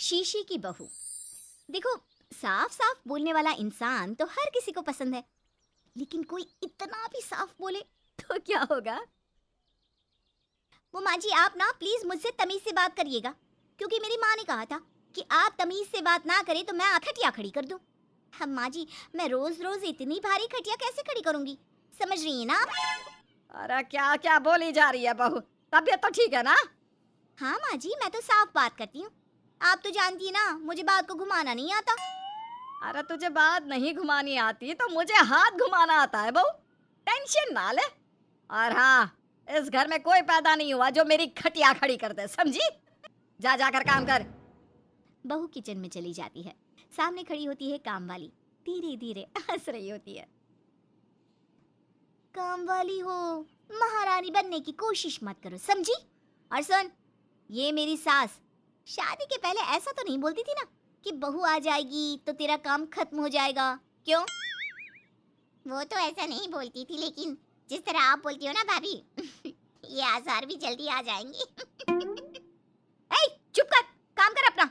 शीशे की बहू। देखो, साफ साफ बोलने वाला इंसान तो हर किसी को पसंद है, लेकिन कोई इतना भी साफ बोले तो क्या होगा? वो माँ जी, आप ना प्लीज मुझसे तमीज से बात करिएगा, क्योंकि मेरी माँ ने कहा था कि आप तमीज से बात ना करें तो मैं खटिया खड़ी कर दूं। हम माँ जी, मैं रोज रोज इतनी भारी खटिया कैसे खड़ी करूंगी, समझ रही है ना आप? अरे क्या क्या बोली जा रही है बहू? तबीयत तो ठीक है ना? हाँ माँ जी, मैं तो साफ बात करती हूँ। आप तो जानती है ना, मुझे बात को घुमाना नहीं आता। अरे तुझे बात नहीं घुमानी आती तो मुझे हाथ घुमाना आता है बहू। टेंशन ना ले। और हाँ, इस घर में कोई पैदा नहीं हुआ जो मेरी खटिया खड़ी कर दे, समझी? जा जाकर काम कर। बहू किचन में चली जाती है। सामने खड़ी होती है काम वाली, धीरे धीरे हंस रही होती है। काम वाली हो, महारानी बनने की कोशिश मत करो, समझी? और सुन, ये मेरी सास शादी के पहले ऐसा तो नहीं बोलती थी ना कि बहू आ जाएगी तो तेरा काम खत्म हो जाएगा, क्यों? वो तो ऐसा नहीं बोलती थी, लेकिन जिस तरह आप बोलती हो ना भाभी, ये आसार भी जल्दी आ जाएंगे। ए, चुप कर, काम कर अपना।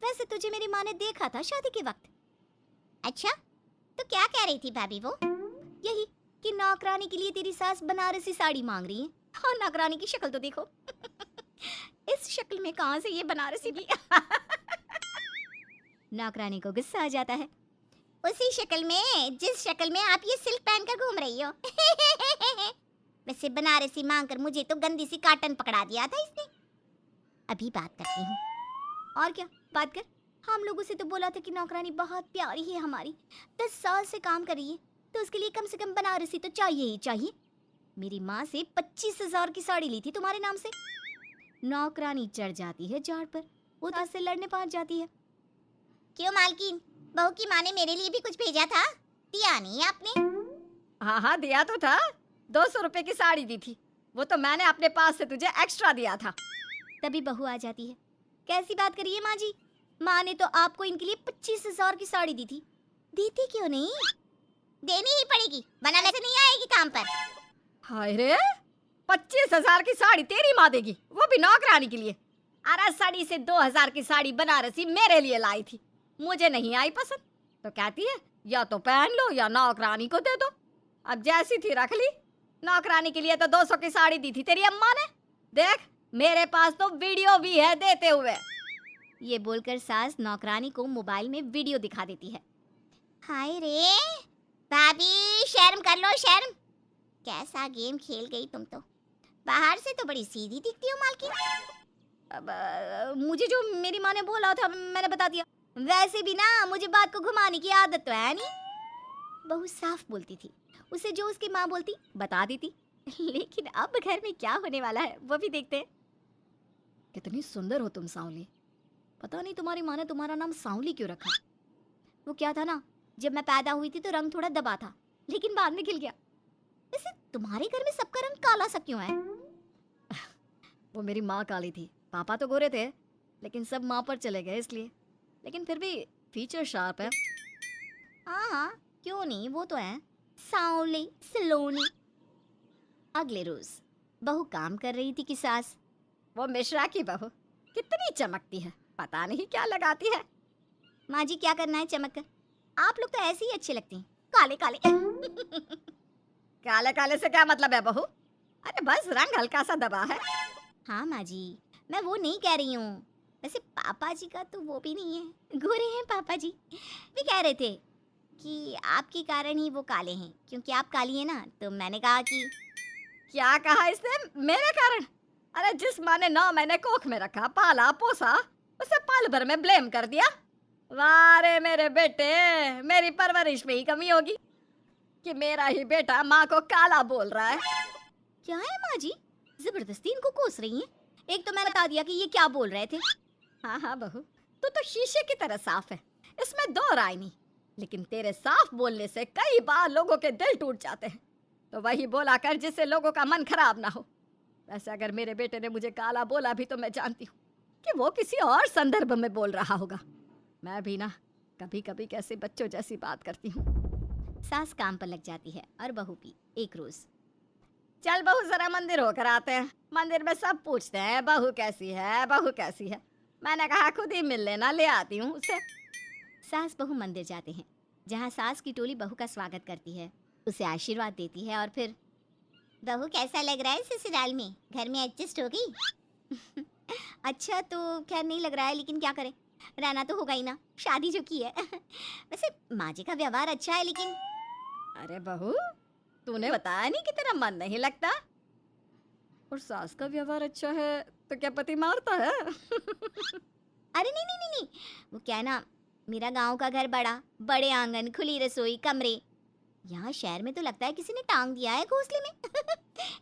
वैसे तुझे मेरी माँ ने देखा था शादी के वक्त। अच्छा, तो क्या कह रही थी भाभी वो? यही कि नौकरानी के लिए तेरी सास बनारसी साड़ी मांग रही है। और नौकरानी की शक्ल तो देखो। इस शक्ल में कहां से ये बनारसी की? नौकरानी को गुस्सा आ जाता है। उसी शक्ल में जिस शक्ल में आप ये सिल्क पहन कर घूम रही हो। वैसे बनारसी मांगकर मुझे तो गंदी सी काटन पकड़ा दिया था इसने। अभी बात करती हूँ। और क्या बात कर? हम लोगों से तो बोला था कि नौकरानी बहुत प्यारी है हमारी, 10 साल से काम कर रही है, तो उसके लिए कम से कम बनारसी तो चाहिए ही चाहिए। मेरी माँ से 25,000 की साड़ी ली थी तुम्हारे नाम से। नौकरानी चढ़ जाती है झाड़ पर, वो सास से लड़ने पहुंच जाती है। क्यों मालकिन, बहू की माँ ने मेरे लिए भी कुछ भेजा था, दिया नहीं आपने? हाँ हाँ, दिया तो था। 200 रुपए की साड़ी दी थी। वो तो मैंने अपने पास से तुझे एक्स्ट्रा दिया था। तभी बहू आ जाती है। कैसी बात करिए माँ जी, माँ ने तो आपको इनके लिए 25,000 की साड़ी दी थी, देती क्यों नहीं? देनी ही पड़ेगी, वरना वैसे नहीं आएगी काम पर। हाय रे, 25,000 की साड़ी तेरी माँ देगी, वो भी नौकरानी के लिए? अरे साड़ी से 2,000 की साड़ी बनारसी मेरे लिए लाई थी, मुझे नहीं आई पसंद, तो कहती है या तो पहन लो या नौकरानी को दे दो। अब जैसी थी रख ली। नौकरानी के लिए तो 200 की साड़ी दी थी तेरी अम्मा ने। देख, मेरे पास तो वीडियो भी है देते हुए। ये बोलकर सास नौकरानी को मोबाइल में वीडियो दिखा देती है। हाय रे भाभी, शर्म कर लो शर्म। कैसा गेम खेल गई तुम तो। बाहर से तो बड़ी सीधी दिखती हो मालकिन। अब मुझे जो मेरी माँ ने बोला था मैंने बता दिया। वैसे भी ना मुझे बात को घुमाने की आदत तो है नहीं। बहू साफ बोलती थी, उसे जो उसकी माँ बोलती बता देती। लेकिन अब घर में क्या होने वाला है वो भी देखते हैं। कितनी सुंदर हो तुम सांवली। पता नहीं तुम्हारी माँ ने तुम्हारा नाम सांवली क्यों रखा। वो क्या था ना, जब मैं पैदा हुई थी तो रंग थोड़ा दबा था, लेकिन बाद में खिल गया। वैसे तुम्हारे घर में सबका रंग काला सा क्यों है? वो मेरी माँ काली थी, पापा तो गोरे थे, लेकिन सब माँ पर चले गए इसलिए। लेकिन फिर भी फीचर शार्प है। हाँ हाँ, क्यों नहीं, वो तो है सांवले सलोनी। अगले रोज बहू काम कर रही थी कि सास। वो मिश्रा की बहू कितनी चमकती है, पता नहीं क्या लगाती है। माँ जी क्या करना है चमक कर, आप लोग तो ऐसे ही अच्छे लगते हैं, काले काले। काले काले से क्या मतलब है बहू? अरे बस रंग हल्का सा दबा है। हाँ माँ जी, मैं वो नहीं कह रही हूँ। वैसे पापा जी का तो वो भी नहीं है, गोरे हैं पापा जी। वे कह रहे थे कि आपके कारण ही वो काले हैं, क्योंकि आप काली हैं ना, तो मैंने कहा कि। क्या कहा इसने? मेरे कारण? अरे जिस माँ ने 9 महीने कोख में रखा, पाला पोसा, उसे पल भर में ब्लेम कर दिया। वाह रे मेरे बेटे, मेरी परवरिश में ही कमी होगी कि मेरा ही बेटा माँ को काला बोल रहा है। क्या है माँ जी, जबरदस्ती इनको कोस रही हैं? एक तो मैंने बता दिया कि ये क्या बोल रहे थे। हाँ हाँ बहू, तू तो शीशे की तरह साफ है, इसमें दो राय नहीं। लेकिन तेरे साफ बोलने से कई बार लोगों के दिल टूट जाते हैं, तो वही बोला कर जिससे लोगों का मन खराब ना हो। वैसे अगर मेरे बेटे ने मुझे काला बोला भी तो मैं जानती हूँ कि वो किसी और संदर्भ में बोल रहा होगा। मैं भी ना कभी कभी कैसे बच्चों जैसी बात करती हूँ। सास काम पर लग जाती है और बहू भी। एक रोज चल बहू, जरा मंदिर होकर आते हैं। मंदिर में सब पूछते हैं बहू कैसी है, बहू कैसी है। मैंने कहा खुद ही मिल लेना, ले आती हूँ उसे। सास बहू मंदिर जाते हैं, जहाँ सास की टोली बहू का स्वागत करती है, उसे आशीर्वाद देती है और फिर बहू कैसा लग रहा है ससुराल में, घर में एडजस्ट हो गई? अच्छा तो खैर नहीं लग रहा है, लेकिन क्या करें, रहना तो होगा ही ना, शादी जो की है। वैसे माँ जी का व्यवहार अच्छा है, लेकिन अरे बहू, तूने बताया नहीं कि तेरा मन नहीं लगता? और सास का व्यवहार अच्छा है तो क्या पति मारता है? अरे नहीं नहीं नहीं नहीं, वो क्या है ना, मेरा गांव का घर बड़ा, बड़े आंगन, खुली रसोई, कमरे। यहाँ शहर में तो लगता है किसी ने टांग दिया है घोंसले में।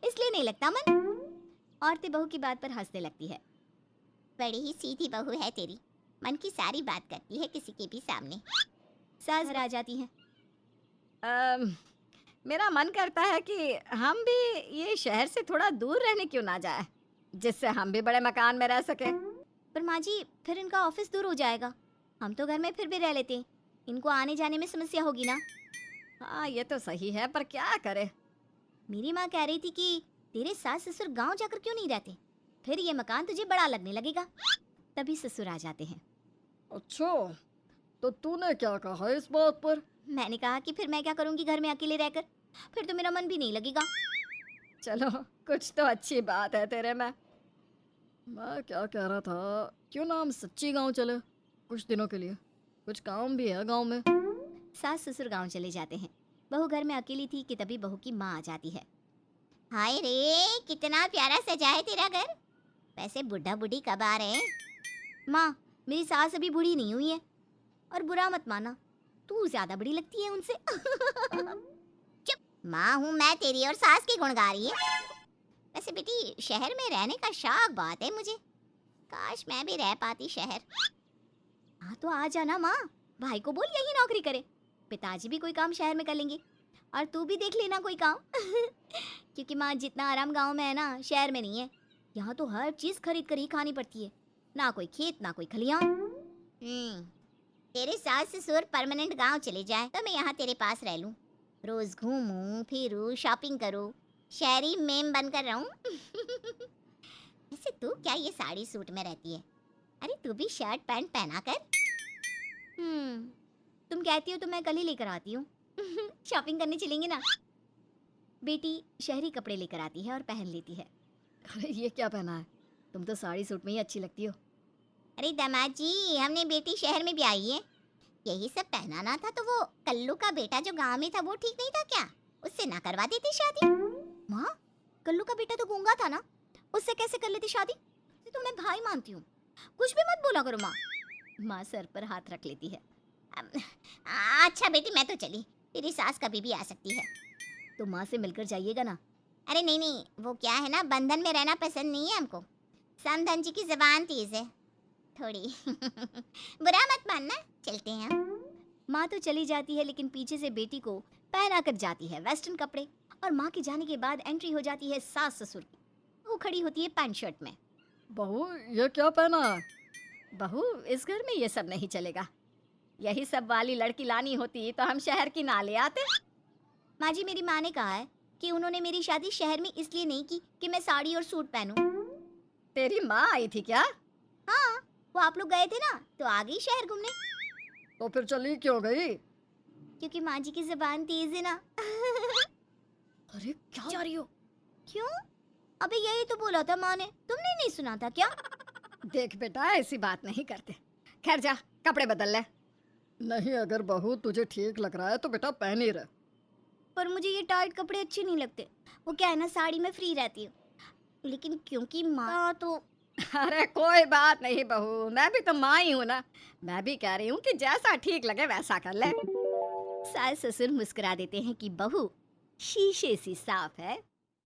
इसलिए नहीं लगता मन। औरतें बहू की बात पर हंसने लगती है। बड़ी ही सीधी बहू है तेरी, मन की सारी बात करती है किसी के भी सामने। सास आ जाती है। मेरा मन करता है कि हम भी ये शहर से थोड़ा दूर रहने क्यों ना जाए, जिससे हम भी बड़े मकान में रह सके। पर माँ जी, फिर इनका ऑफिस दूर हो जाएगा, हम तो घर में फिर भी रह लेते हैं, इनको आने जाने में समस्या होगी ना। हाँ ये तो सही है, पर क्या करे। मेरी माँ कह रही थी कि तेरे सास ससुर गांव जाकर क्यों नहीं रहते, फिर ये मकान तुझे बड़ा लगने लगेगा। तभी ससुर आ जाते हैं। अच्छा, तो तूने क्या कहा इस बात पर? मैंने कहा कि फिर मैं क्या करूंगी घर में अकेले रहकर, फिर तो मेरा मन भी नहीं लगेगा। चलो, कुछ तो अच्छी बात है तेरे में। मैं क्या कह रहा था, क्यों ना हम सच्ची गांव चले कुछ दिनों के लिए, कुछ काम भी है गांव में। सास ससुर गांव चले जाते हैं। बहू घर में अकेली थी कि तभी बहू की माँ आ जाती है। हाय रे, कितना प्यारा सजा है तेरा घर। वैसे बुढ़ा बुढ़ी कब आ रहे हैं? माँ, मेरी सास अभी बूढ़ी नहीं हुई है, और बुरा मत माना, तू ज्यादा बड़ी लगती है उनसे। चुप, माँ हूँ मैं तेरी और सास की गुण गा रही है। वैसे बेटी, शहर में रहने का शौक बहुत है मुझे, काश मैं भी रह पाती शहर। हाँ तो आ जाना माँ, भाई को बोल यही नौकरी करे, पिताजी भी कोई काम शहर में कर लेंगे, और तू भी देख लेना कोई काम। क्योंकि माँ, जितना आराम गांव में है ना, शहर में नहीं है। यहाँ तो हर चीज खरीद कर ही खानी पड़ती है, ना कोई खेत ना कोई खलियान। तेरे सास ससुर परमानेंट गांव चले जाए तो मैं यहाँ तेरे पास रह लूं, रोज घूमूं फिरूं, शॉपिंग करूं, शहरी मेम बनकर रहूं। वैसे तू क्या ये साड़ी सूट में रहती है? अरे तू भी शर्ट पैंट पहना कर। तुम कहती हो तो मैं कल ही लेकर आती हूँ। शॉपिंग करने चलेंगे ना। बेटी शहरी कपड़े लेकर आती है और पहन लेती है। अरे ये क्या पहना है, तुम तो साड़ी सूट में ही अच्छी लगती हो। अरे दामाद जी, हमने बेटी शहर में भी आई है, यही सब पहनाना था तो वो कल्लू का बेटा जो गांव में था वो ठीक नहीं था क्या? उससे ना करवा देती शादी? माँ, कल्लू का बेटा तो गूंगा था ना, उससे कैसे कर लेती शादी? तो मैं भाई मानती हूँ, कुछ भी मत बोला करो माँ। माँ सर पर हाथ रख लेती है। अच्छा बेटी, मैं तो चली, तेरी सास कभी भी आ सकती है। तो माँ से मिलकर जाइएगा ना। अरे नहीं नहीं, वो क्या है ना, बंधन में रहना पसंद नहीं है हमको। समधन जी की जबान तेज है थोड़ी। बुरा मत मानना, चलते हैं हम। माँ तो चली जाती है, लेकिन पीछे से बेटी को पहना कर जाती है वेस्टर्न कपड़े, और माँ के जाने के बाद एंट्री हो जाती है सास ससुर की। वो खड़ी होती है पैंट शर्ट में। बहू ये क्या पहना है? बहू, इस घर में ये सब नहीं चलेगा, यही सब वाली लड़की लानी होती तो हम शहर की ना ले आते। माँ जी, मेरी माँ ने कहा है कि उन्होंने मेरी शादी शहर में इसलिए नहीं की कि मैं साड़ी और सूट पहनूं। तेरी माँ आई थी क्या? हाँ, वो आप लोग गए थे ना तो आ गई शहर घूमने। तो फिर चली क्यों गई? क्योंकि माँ जी की जुबान तेज है ना। अरे क्या जा रही हो? क्यों? अबे यही तो बोला था माँ ने, तुमने नहीं सुना था क्या? देख बेटा, ऐसी बात नहीं करते। खैर जा, कपड़े बदल ले। नहीं, अगर बहू तुझे ठीक लग रहा है तो बेटा पहन ही रह। पर मुझे ये टाइट कपड़े अच्छे नहीं लगते, वो क्या है ना, साड़ी में फ्री रहती हूँ, लेकिन क्योंकि माँ तो। अरे कोई बात नहीं बहू, मैं भी तो माँ ही हूँ ना, मैं भी कह रही हूँ कि जैसा ठीक लगे वैसा कर ले। सास ससुर मुस्कुरा देते हैं कि बहू शीशे सी साफ है।